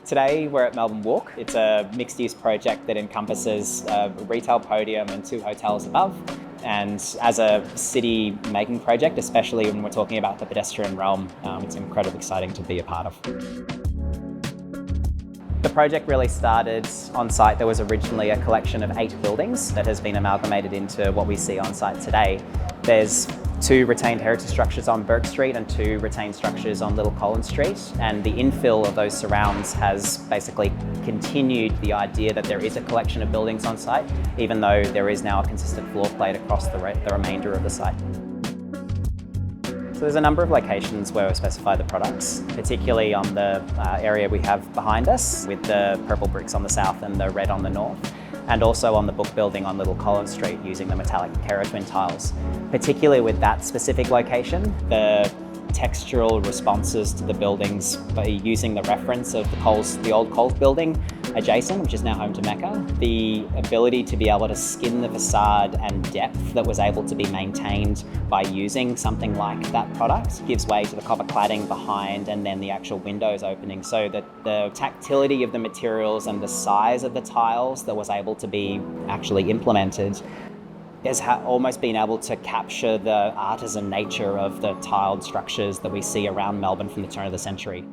Today we're at Melbourne Walk. It's a mixed-use project that encompasses a retail podium and 2 hotels above. And as a city-making project, especially when we're talking about the pedestrian realm, it's incredibly exciting to be a part of. The project really started on site. There was originally a collection of 8 buildings that has been amalgamated into what we see on site today. There's 2 retained heritage structures on Bourke Street and 2 retained structures on Little Collins Street, and the infill of those surrounds has basically continued the idea that there is a collection of buildings on site, even though there is now a consistent floor plate across the remainder of the site. So there's a number of locations where we specify the products, particularly on the area we have behind us with the purple bricks on the south and the red on the north, and also on the Bourke building on Little Collins Street using the metallic twin tiles. Particularly with that specific location, the textural responses to the buildings by using the reference of the old Coles building adjacent, which is now home to Mecca, the ability to be able to skin the facade and depth that was able to be maintained by using something like that product gives way to the copper cladding behind and then the actual windows opening, so that the tactility of the materials and the size of the tiles that was able to be actually implemented has almost been able to capture the artisan nature of the tiled structures that we see around Melbourne from the turn of the century.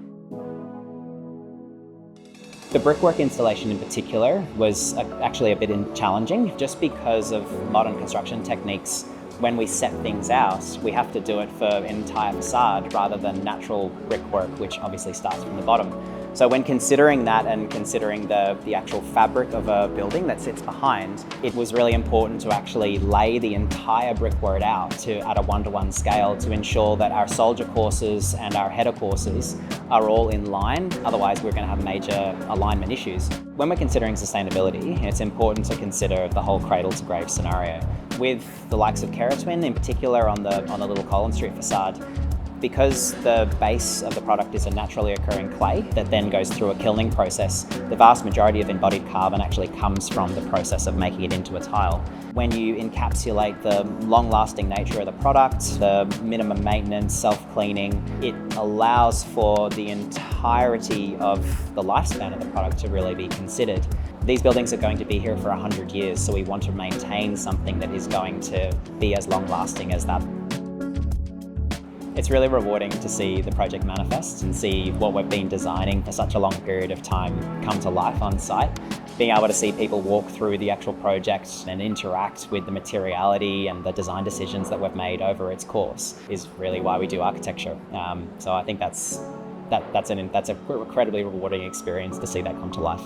The brickwork installation in particular was actually a bit challenging, just because of modern construction techniques. When we set things out, we have to do it for an entire facade rather than natural brickwork, which obviously starts from the bottom. So when considering that and considering the actual fabric of a building that sits behind, it was really important to actually lay the entire brickwork out at a 1-to-1 scale to ensure that our soldier courses and our header courses are all in line. Otherwise, we're going to have major alignment issues. When we're considering sustainability, it's important to consider the whole cradle to grave scenario. With the likes of Keratwin, in particular on the Little Collins Street facade, because the base of the product is a naturally occurring clay that then goes through a kilning process, the vast majority of embodied carbon actually comes from the process of making it into a tile. When you encapsulate the long-lasting nature of the product, the minimum maintenance, self-cleaning, it allows for the entirety of the lifespan of the product to really be considered. These buildings are going to be here for 100 years, so we want to maintain something that is going to be as long-lasting as that. It's really rewarding to see the project manifest and see what we've been designing for such a long period of time come to life on site. Being able to see people walk through the actual project and interact with the materiality and the design decisions that we've made over its course is really why we do architecture. So I think that's an incredibly rewarding experience to see that come to life.